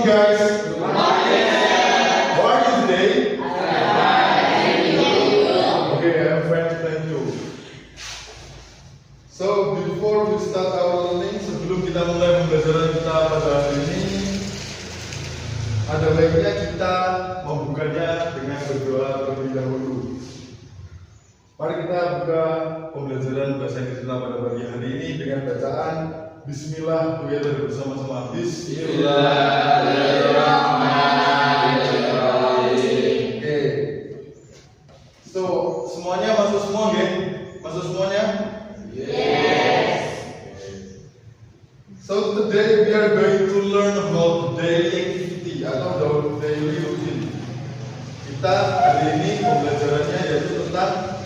guys. Good morning. How are you today? Okay, I'm fine, thank you. So before we start our learning, sebelum kita mulai pembelajaran kita pada hari ini, ada baiknya kita membukanya dengan berdoa terlebih dahulu. Mari kita buka pembelajaran bahasa Inggris kita pada pagi hari ini dengan bacaan Bismillah together bersama-sama. Bismillahirrahmanirrahim. Oke. So semuanya masuk semua, geng? Masuk semuanya? Yes. So today we are going to learn about daily activity atau daily routine. Kita hari ini pembelajarannya yaitu tentang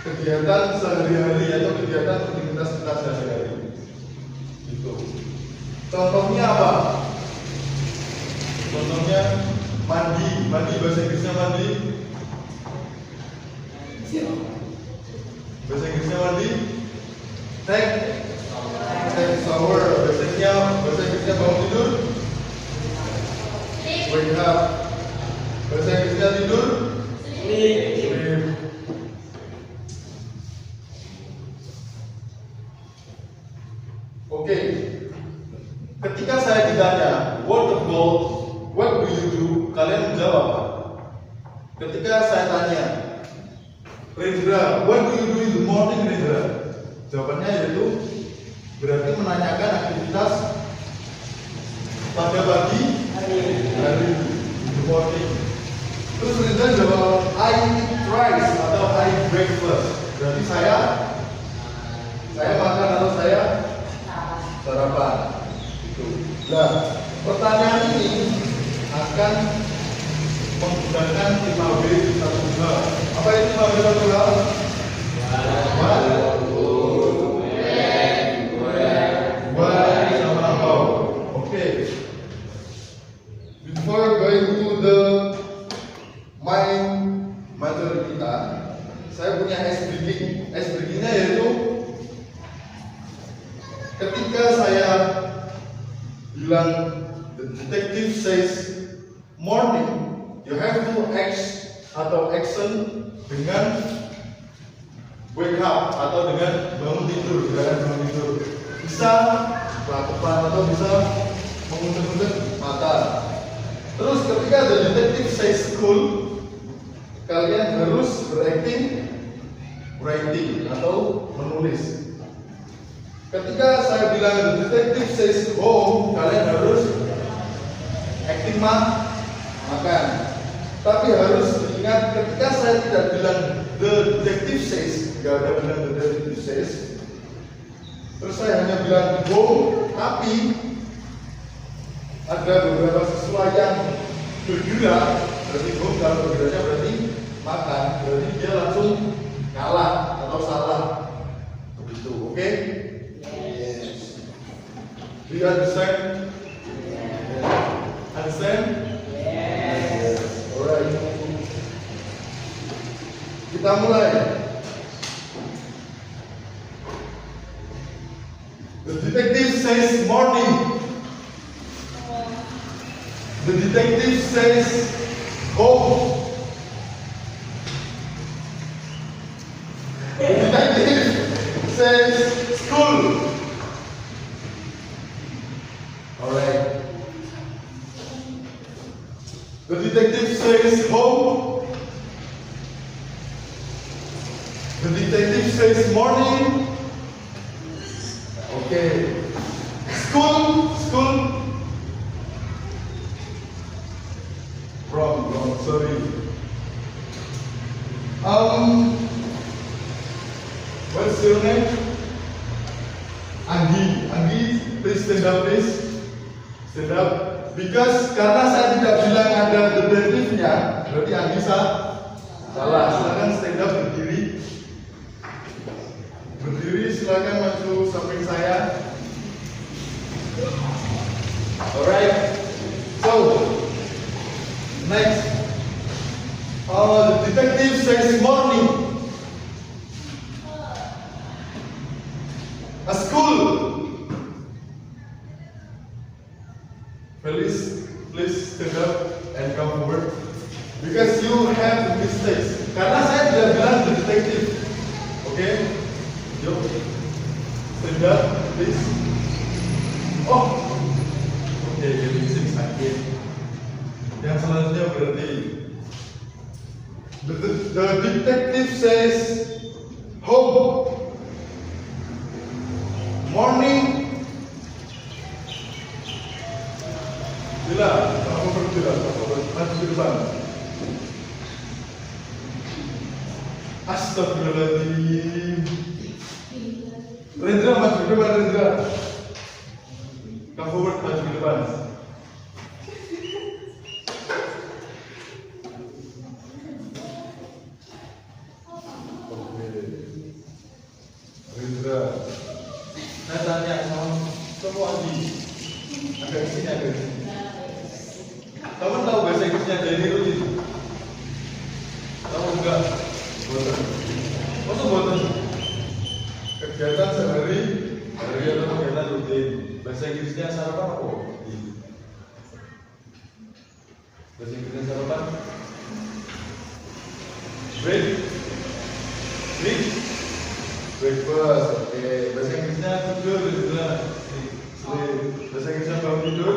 kegiatan sehari-hari atau kegiatan aktivitas kita sehari-hari. Gitu. Contohnya apa? Contohnya mandi. Mandi bahasa Inggrisnya mandi. Bahasa Inggrisnya mandi. Take shower. Bahasa Inggrisnya bangun tidur. Wake up. Bahasa Inggrisnya tidur. Sleep. Oke. Ketika saya ditanya, what do you do? Kalian menjawab apa? Ketika saya tanya, Rendra, what do you do in the morning, Rendra? Jawabannya yaitu berarti menanyakan aktivitas pada pagi hari in the morning. Terus Rendra jawab, I eat rice atau I eat breakfast. Berarti saya makan atau saya sarapan. Itu. Nah, pertanyaan ini akan menggunakan 5W satu hal. Apa itu 5W satu hal? Why sama how. Oke. Before going to the main materi kita, saya punya ice breaking. Ice breakingnya yaitu ketika saya bilang the detective says morning, you have to act atau action dengan wake up atau dengan bangun tidur, gerakan bangun tidur. Bisa pelatapan atau bisa mengundur-undur mata. Terus ketika the detective says school, kalian harus berakting writing atau menulis. Ketika saya bilang the detective says home, kalian harus acting makan. Tapi harus ingat ketika saya tidak bilang the detective says, nggak ada bilang the detective says, terus saya hanya bilang home, tapi ada beberapa sesuatu yang bergerak. Berarti home kalau bergeraknya berarti makan, berarti dia langsung kalah atau salah. Begitu, oke? Do you understand? Understand? Yes. Alright. Kita mulai. The detective says morning. The detective says home. The detective says school. Alright. The detective says home. The detective says morning. Okay. School. Wrong, sorry. What's your name? Anggi, please stand up, please. Stand up. Because karena saya tidak bilang ada detective-nya, berarti Anggi salah. Silakan stand up, berdiri. Silakan maju samping saya. Alright. So next, the detective says morning. A school. Feliz. please stand up and come forward. Because you have mistakes. Karena saya tidak bilang the detective. Oke? Yuk. Stand up, please. Oh. Oke, jadi sini sakit. Yang selanjutnya berarti the detective says home. Morning. Bila, kamu bergerak, maju ke depan. Astagfirullahaladzim. Rendra maju ke depan, Rendra. Kamu maju ke depan. Rendra. Saya tanya sama semua di agak sini, agak sini. Kamu tahu bahasa Inggrisnya daily routine? Tahu enggak? Boten. Masa boten? Kegiatan sehari atau kegiatan rutin. Bahasa Inggrisnya sarapan apa? Bahasa Inggrisnya sarapan? Breakfast. Oke. Bahasa Inggrisnya tidur juga. Bahasa Inggrisnya bangun tidur.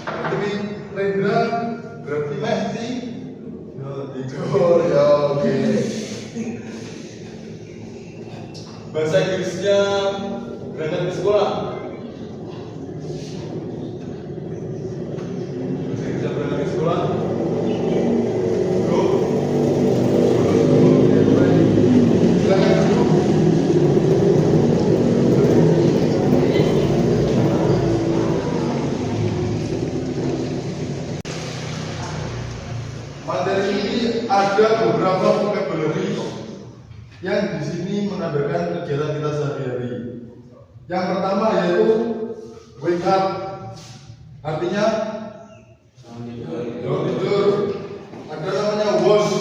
Berarti Rendra berarti mati. Tidur ya, oke. Bahasa Inggrisnya berangkat ke sekolah. Bahasa Inggrisnya berangkat ke sekolah. Materi ini ada beberapa vocabulary yang di sini menandakan kegiatan kita sehari-hari. Yang pertama yaitu wake up, artinya bangun tidur. Ada namanya wash,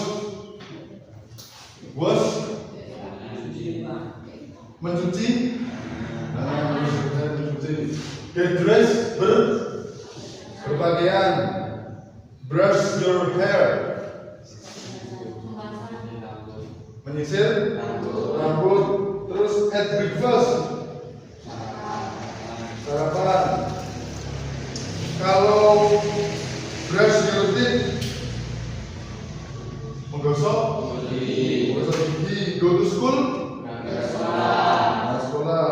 mencuci. Get dressed, berpakaian. Brush your hair, menyisir rambut. Terus at breakfast, sarapan. Kalau brush your teeth, menggosok gigi. Go to school, sekolah.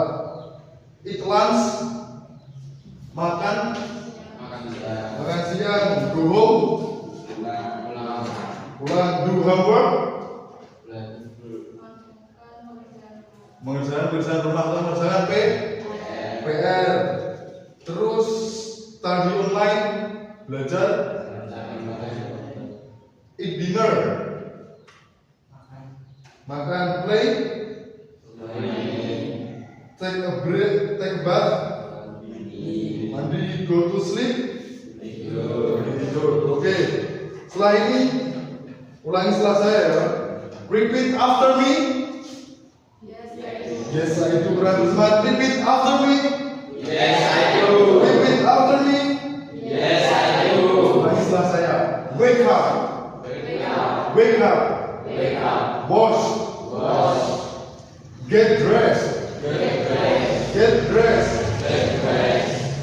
Eat lunch, makan siang. Go home, pulang. Do homework, mengerjakan rumah atau mengerjakan PR. Terus study online, belajar. Eat dinner, makan. Play, take a break, take a bath, mandi. Go to sleep, tidur. Oke. Setelah ini ulangi setelah saya ya. Repeat after me. Yes, I do. Repeat after me. Yes, I do. Repeat after me. Yes, I do. Ulangi setelah saya. Wake up. Wake up. Wash. Get dressed. Get dressed.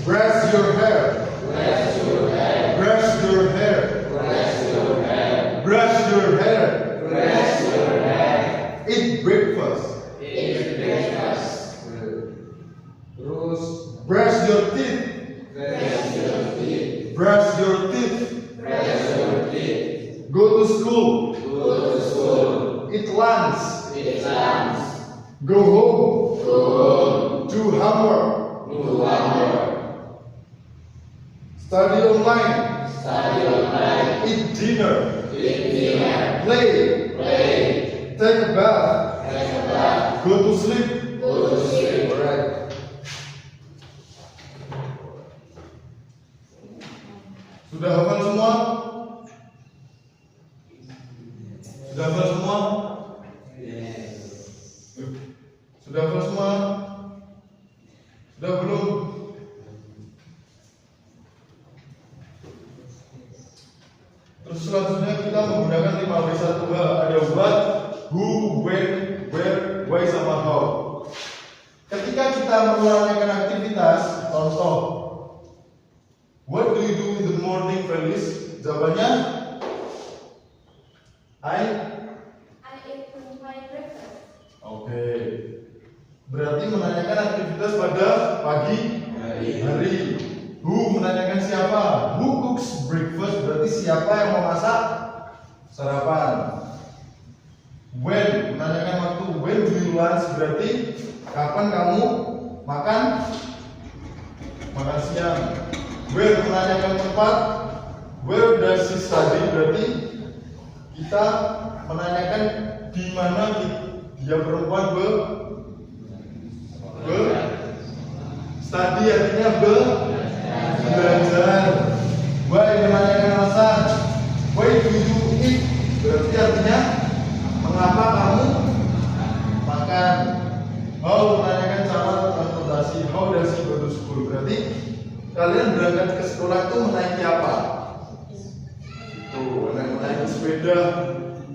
Brush your hair. Brush your hair. Brush your hair. Eat breakfast. Terus brush your teeth. Brush your teeth. Go to school. Eat lunch. Go home. Do homework. Study online. Eat dinner. Play. Take a bath. Go to sleep. Alright. Sudah hafal semua? Sudah hafal semua? Sudah hafal semua? menanyakan aktivitas, contoh, what do you do in the morning, Felis? Jawabannya, I eat my breakfast. Oke. Berarti menanyakan aktivitas pada pagi hari. Who menanyakan siapa? Who cooks breakfast? Berarti siapa yang mau masak sarapan. When menanyakan waktu. When do you lunch? Berarti kapan kamu makan siang. Where menanyakan tempat. Where does she study? Berarti kita menanyakan di mana dia perempuan study artinya belajar. Why menanyakan alasan. Why do you eat? Berarti artinya mengapa kamu makan. How menanyakan cara transportasi. How does she go to school? Berarti kalian berangkat ke sekolah itu menaiki apa? Tuh, menaiki sepeda,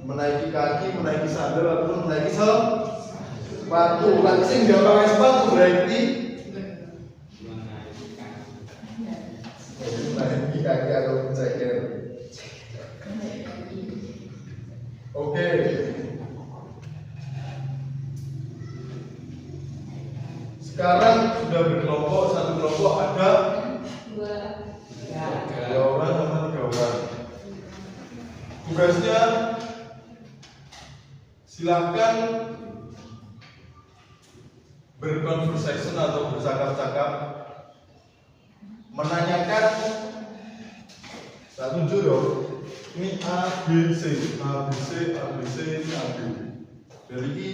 menaiki kaki, menaiki sandal, ataupun menaiki sepatu. Lagi sih nggak pakai sepatu berarti menaiki kaki ataupun ceker. Oke. Sekarang sudah berkelompok, satu kelompok ada 2 orang sama 3 orang. Tugasnya silakan berkonversation atau bercakap-cakap, menanyakan satu judul. Ini A, B, C, A, B, C, A, B, C, ini A, B. Dari ini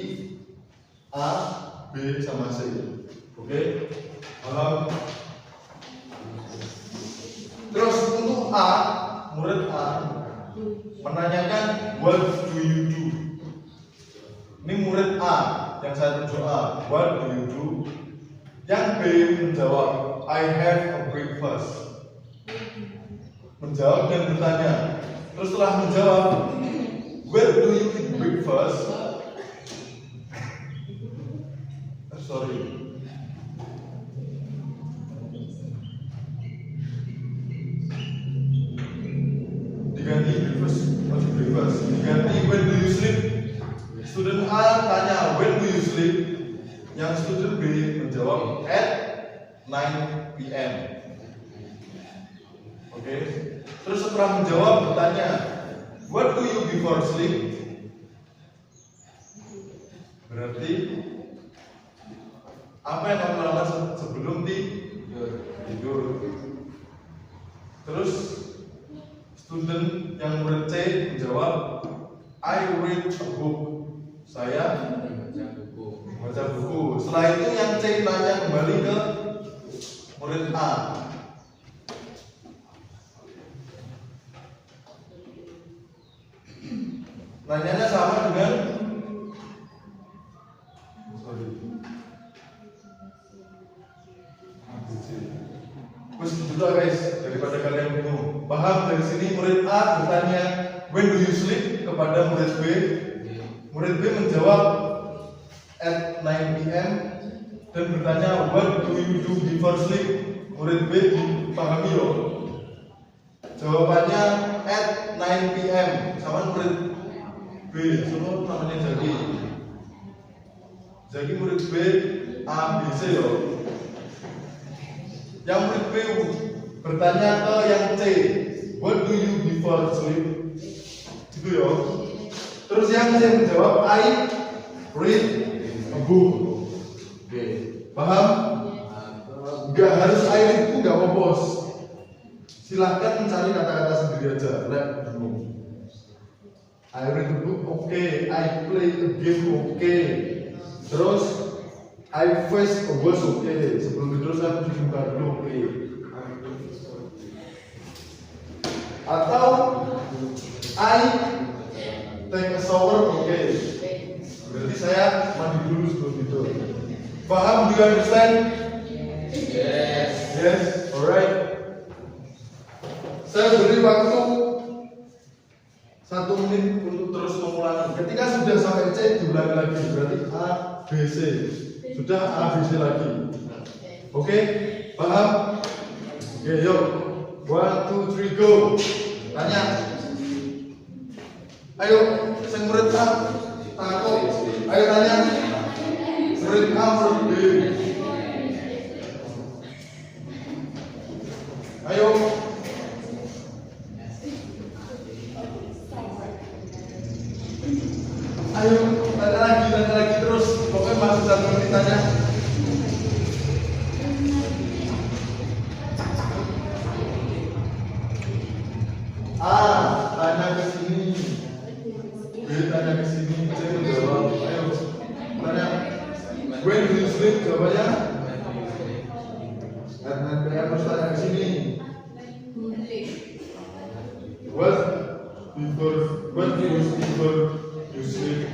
A, B sama C. Oke? Terus untuk A, murid A menanyakan what do you do? Ini murid A yang saya tunjuk A, what do you do? Yang B menjawab I have a breakfast. Menjawab dan bertanya. Terus setelah menjawab where do you eat breakfast? Sorry. Diganti breakfast. Diganti when do you sleep? Student A tanya when do you sleep? Yang student B menjawab at 9 PM. Oke. Terus setelah menjawab bertanya what do you before sleep? Berarti apa yang kamu lakukan sebelum tidur? Terus student yang murid C menjawab I read a book. Saya baca buku. Setelah itu yang C tanya kembali ke murid A. Nanyanya sama dengan dulu guys, daripada kalian bingung. Paham dari sini murid A bertanya when do you sleep kepada murid B. Murid B menjawab at 9 PM dan bertanya what do you do before sleep. Murid B pahami yo. Jawabannya at 9 PM sama murid B, semua namanya Jaki. Jaki murid B A B C yo. Yang murid B bertanya ke yang C, what do you before sleep? Gitu yo. Terus yang C menjawab I read a book. Oke, paham? Gak harus I read itu gak apa bos. Silahkan mencari kata-kata sendiri aja. Let bingung. I read a book, oke. I play a game, oke. Terus I face a bus, oke. Sebelum itu saya cuci muka dulu, oke. Atau I take a shower, oke. Berarti saya mandi dulu sebelum tidur. Paham? Do you understand? Yes. Yes, alright. Saya beri waktu 1 menit untuk terus mengulangi. Ketika sudah sampai C diulangi lagi. Berarti A, B, C. Sudah A, B, C lagi. Oke, paham? Oke, yuk. 1, 2, 3, go. Tanya. Ayo, sing murid A, takut. Ayo tanya. Murid A, murid B. Ayo. Ayo, tanya lagi terus. Pokoknya masih 1 menit tanya. A, tanya ke sini. B, tanya ke sini. C, menjawab. Ayo, tanya. When do you sleep? Jawabannya. Karena kalian harus tanya ke sini. What do you do before you sleep?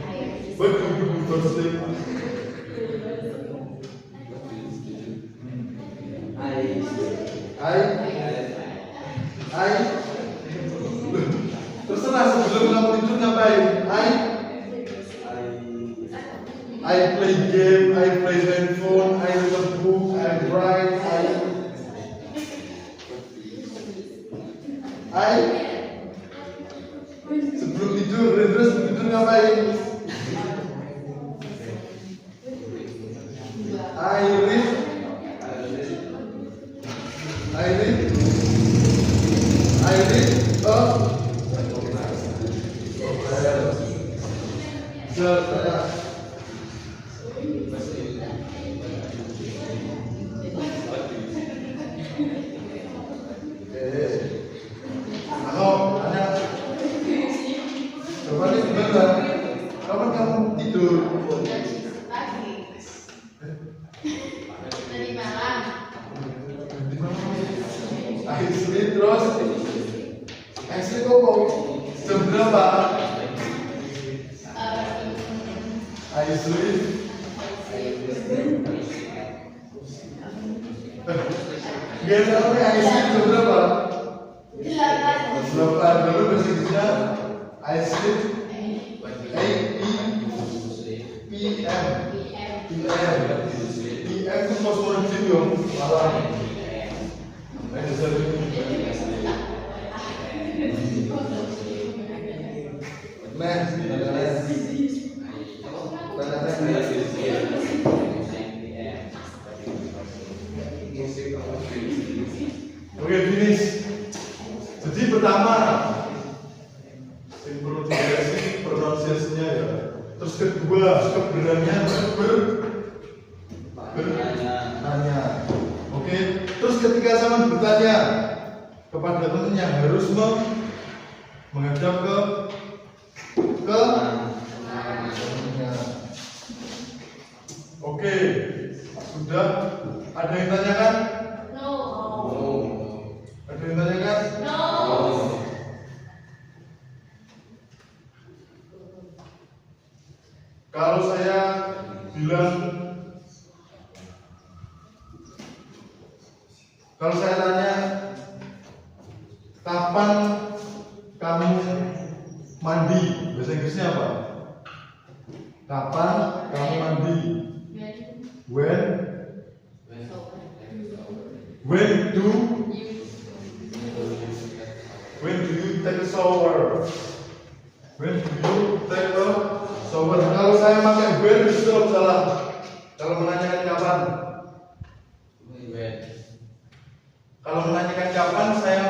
What do you do before sleep? I terserah sebelum kamu tidur ngapain? I play game, I play handphone, I read a book, I write, sebelum tidur, terus tidur ngapain? I read kapan kamu tidur? Tadi malam. I sleep terus. I sleep kok jam berapa? I sleep. Gak tahu nih I sleep jam berapa? 8. Lalu bahasa Inggrisnya I sleep 8 PM. PM itu pas mau tidur dong malam. Oke, finish. Jadi pertama yang perlu dikasih pronunciasinya ya. Terus kedua keberanian bertanya. Oke. Terus ketika sama bertanya kepada teman yang harus menghadap ke temannya. Oke. Sudah ada yang tanyakan? No. Ada yang tanyakan? No. Kalau saya bilang, kalau saya tanya, kapan kamu mandi? Bahasa Inggrisnya apa? Kapan kamu mandi? When do you take a shower? When do you take a shower? Kalau saya pakai when itu salah. Kalau menanyakan kapan? Kalau menanyakan kapan saya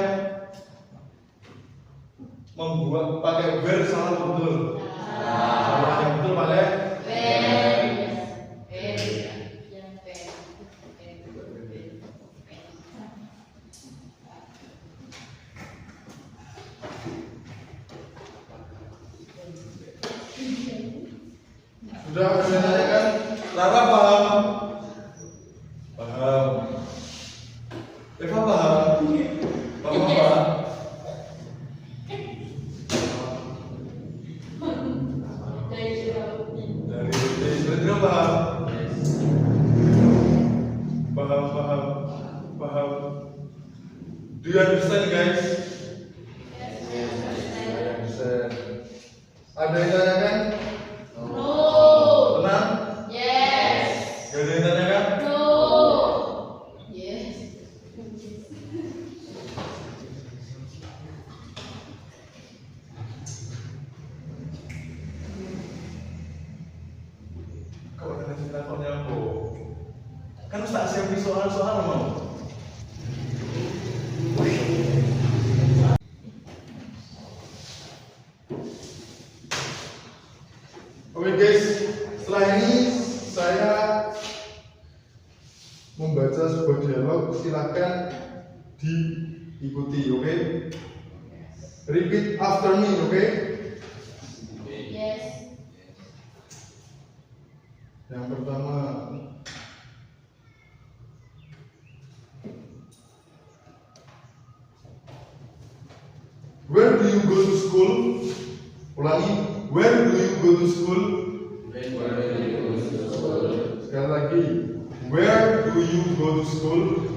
membuat pakai when salah betul. Salah yang betul pakai Sudah ada yang tanyakan? Rara paham? Paham. Eva paham? Paham apa? Dari Sredra paham? Paham. Do you understand, guys? Ada yang tanyakan? Tenang? Gak ada yang tanyakan? soal mau. Oke guys, setelah ini saya membaca sebuah dialog, silakan diikuti, oke? Repeat after me, oke? Yes. Yang pertama, where do you go to school? Ulangi, where do you go to school? Sekali lagi, where do you go to school?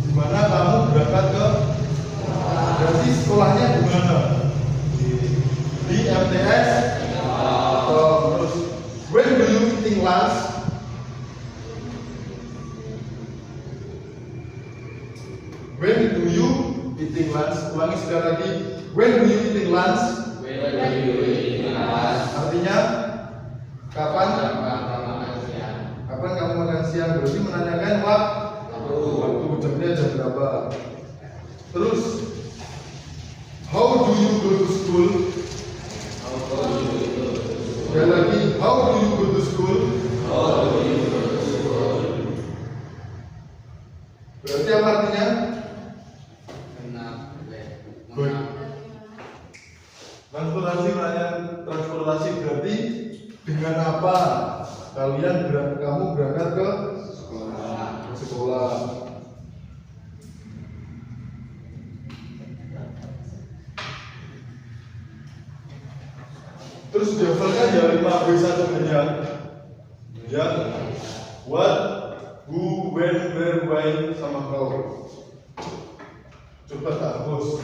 Di mana kamu berangkat ke? Berarti sekolahnya di mana? Di MTS atau terus? When do you eating lunch? When do you eating lunch? Ulangi sekali lagi. When do you eating lunch? Artinya kapan? Kapan kamu makan siang? Berarti menanyakan waktu jamnya jam berapa? Terus, how do you go to school? Sekali lagi, how do you go to school? Berarti apa artinya? Good. Transportasi berarti dengan apa kamu berangkat ke sekolah. Terus dihafalkan ya 5 bisa saja. Ya, what, who, when, where, why, sama how. Coba tak hapus.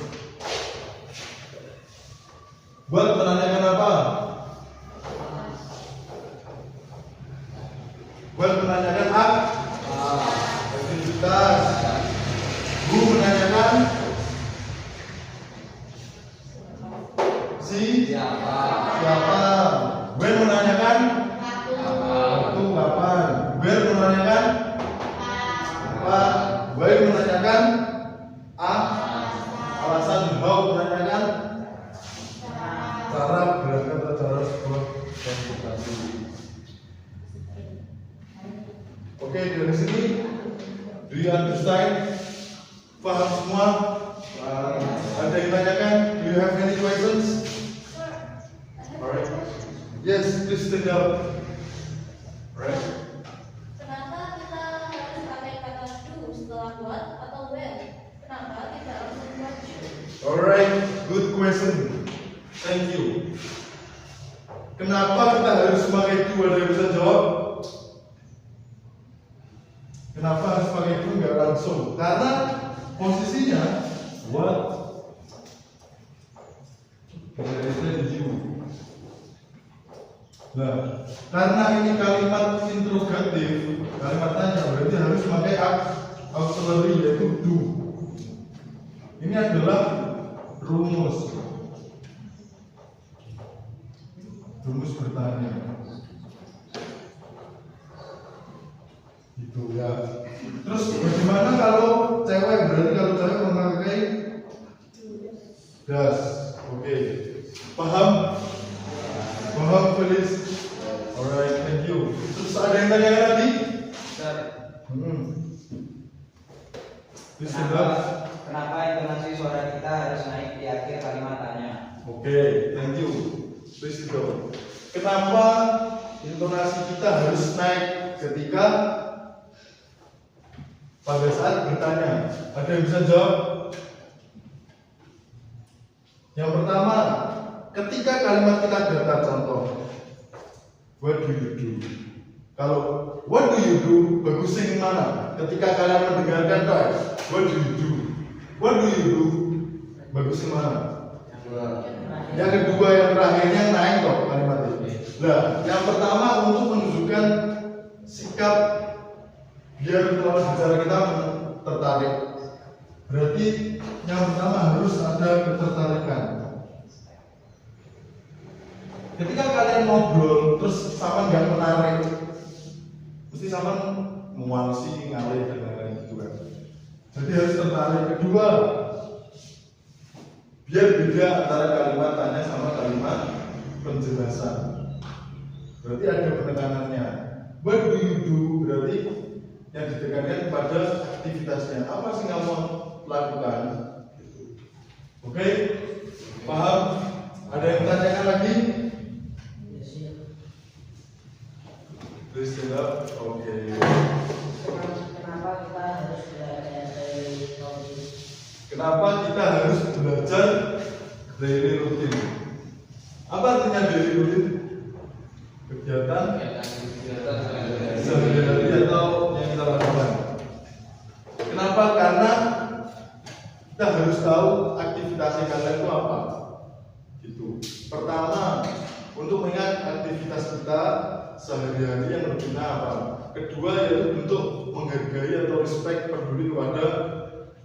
Buat menanyakan apa? Buat menanyakan aktivitas. Bu menanyakan siapa? When menanyakan waktu kapan? Where menanyakan apa? Why menanyakan alasan. How menanyakan cara berangkat atau cara sebuah transportasi. Oke, dari sini do you understand? Paham semua? Ada yang tanyakan? Do you have any questions? Alright. Yes, please stand up. Alright. Kenapa kita harus pakai kata do setelah what atau when? Kenapa tidak langsung buat should? Alright, good question. Thank you. Kenapa kita harus pakai do? Ada yang bisa jawab? Kenapa harus pakai do nggak langsung? Karena posisinya what? Dari you. Nah, karena ini kalimat interrogatif, kalimat tanya, berarti harus pakai auxiliary yaitu do. Ini adalah rumus bertanya. Itu ya. Terus bagaimana kalau cewek? Berarti kalau cewek memakai das. Oke. Paham? Paham, Felis? Alright, thank you. Terus ada yang tanya lagi? Kenapa intonasi suara kita harus naik di akhir kalimat tanya? Oke, thank you. Please go. Kenapa intonasi kita harus naik ketika pada saat bertanya? Ada yang bisa jawab? Yang pertama, ketika kalimat kita data contoh, what do you do? Kalau what do you do, bagusnya yang mana? Ketika kalian mendengarkan teks, what do you do? What do you do? Bagusnya mana? Yang kedua, yang terakhirnya naik kok kalimat ini. Nah, yang pertama untuk menunjukkan sikap biar lawan bicara kita tertarik. Berarti yang pertama harus ada ketertarikan. Ketika kalian ngobrol terus sama nggak menarik, mesti sama mualsi ngalih dan lain-lain gitu kan. Jadi harus tertarik. Kedua, biar beda antara kalimat tanya sama kalimat penjelasan. Berarti ada penekanannya. What do you do? Berarti yang ditekankan pada aktivitasnya. Apa sih kamu lakukan? Oke, paham? Ada yang tanyakan lagi? Please stand up. Oke. Kenapa kita harus belajar dari rutin? Kenapa kita harus belajar daily rutin? Apa artinya daily rutin? Kegiatan sehari-hari atau yang kita lakukan. Kenapa? Karena kita harus tahu aktivitas kalian itu apa. Gitu. Pertama, untuk mengingat aktivitas kita sehari-hari yang berguna apa. Kedua, yaitu bentuk menghargai atau respect, peduli kepada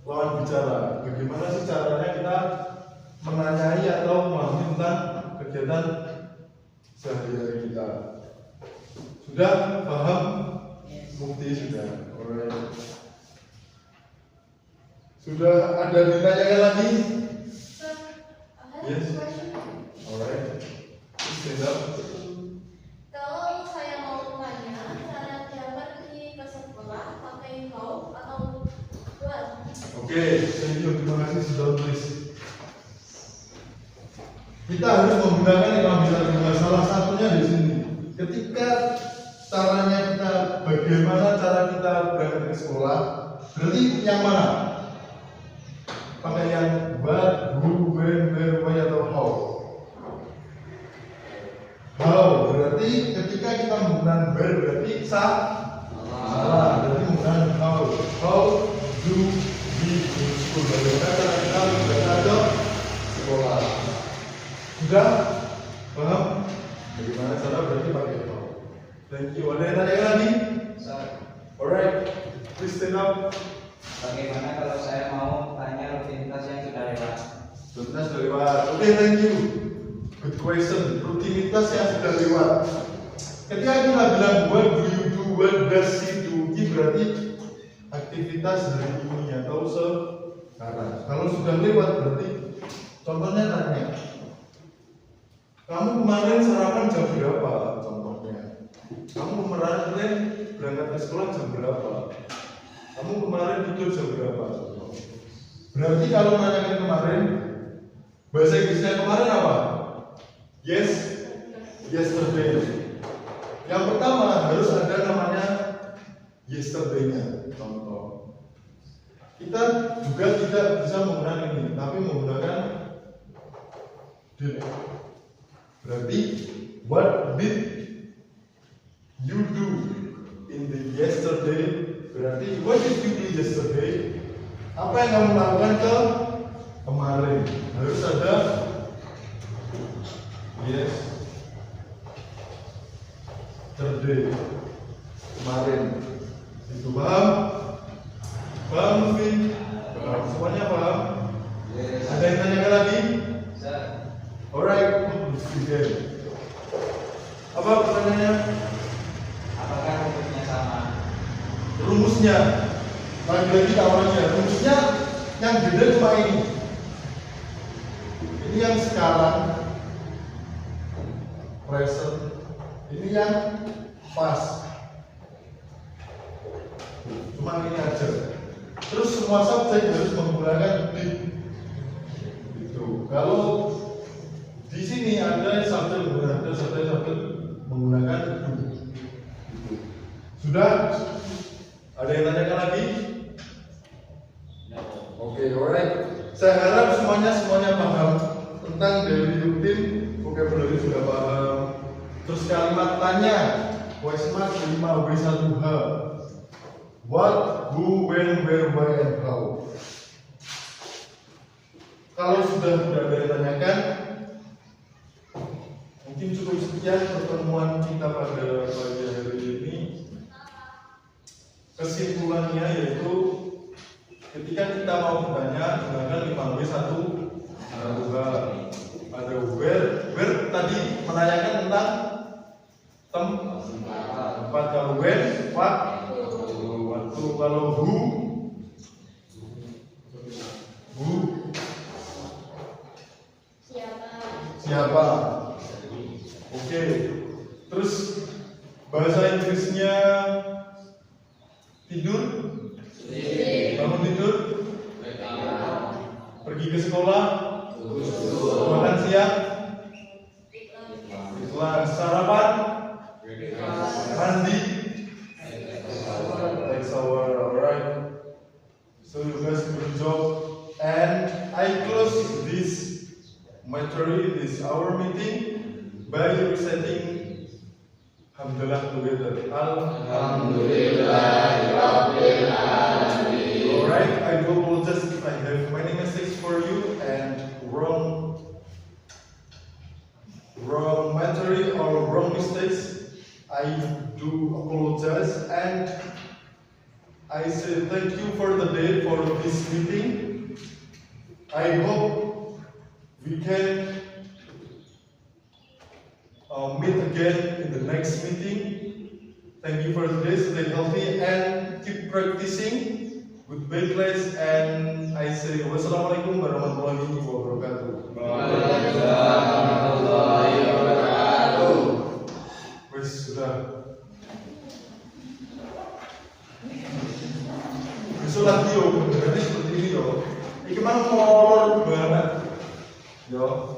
lawan bicara. Bagaimana sih caranya kita menanyai atau memahami tentang kegiatan sehari-hari kita. Sudah paham? Bukti sudah. Alright. Sudah ada ditanyakan lagi? Sir, I have Yes. a question. Alright. Stand up. Kalau saya mau tanya cara dia pergi ke sekolah pakai how atau what? Oke, thank you. Terima kasih sudah tulis. Kita harus menggunakan yang bisa juga salah satunya di sini. Ketika caranya kita, bagaimana cara kita berangkat ke sekolah, berarti yang mana? Pakai yang what, who, when, where, why atau how? How berarti ketika kita menggunakan where berarti salah, berarti menggunakan how. How do we go to school? Bagaimana cara kita berangkat ke sekolah? Sudah paham? Bagaimana cara berarti pakai how? Thank you. Ada yang tanya lagi? Alright, please stand up. Bagaimana kalau saya mau tanya rutinitas yang sudah lewat? Rutinitas sudah lewat. Oke, thank you. Good question. Rutinitas yang sudah lewat. Ketika kita bilang what do you do, what does he do, ini berarti aktivitas hari ini atau sekarang. Kalau sudah lewat berarti contohnya tanya, kamu kemarin sarapan jam berapa? Contohnya, kamu kemarin berangkat ke sekolah jam berapa? Kamu kemarin tidur jam berapa? Berarti kalau nanyakan kemarin, bahasa Inggrisnya kemarin apa? Yes, yesterday. Yang pertama harus ada namanya yesterday-nya. Contoh. Kita juga tidak bisa menggunakan ini, tapi menggunakan did. Berarti what did you do in the yesterday? Berarti what did you do yesterday? Apa yang kamu lakukan kemarin? Harus ada yes, yesterday, kemarin. Itu paham? Paham mungkin? Paham? Semuanya paham? Yes. Ada yang tanyakan lagi? Sir, Alright, begin. Apa pertanyaannya? apakah rumusnya sama? Rumusnya, lagi-lagi tawarannya. Rumusnya yang beda cuma ini. Ini yang sekarang, present. Ini yang pas. Cuma ini aja. Terus semua subjek harus menggunakan did. Itu. Kalau di sini ada subjek menggunakan menggunakan do. Itu. Sudah? Ada yang tanyakan lagi? Oke, alright. Saya harap semuanya paham tentang daily routine, vocabulary sudah paham. Terus kalimat tanya, voice mark 5W1H. What, who, when, where, why, and how. Kalau sudah tidak ada yang tanyakan, mungkin cukup sekian pertemuan kita pada pagi hari ini. Kesimpulannya yaitu ketika kita mau bertanya gunakan 5W1H. Ada where tadi menanyakan tentang tempat. Kapan? Kalau when, waktu. Kalau who, siapa? Oke. Terus bahasa Inggrisnya tidur, bangun tidur, pergi ke sekolah, makan siang, sarapan, mandi, take shower. Alright. So you guys good job. And I close this material, this our meeting by reciting Alhamdulillah together. Alright, I do apologize if I have many mistakes for you and wrong material or wrong mistakes. I do apologize and I say thank you for the day for this meeting. I hope we can meet again in the next meeting. Thank you for today. Stay healthy and keep practicing. Goodbye class, and I say wassalamualaikum warahmatullahi wabarakatuh. Wes sudah. Besok lagi yo, berarti seperti ini yo. Iki mang molor banget. Yo.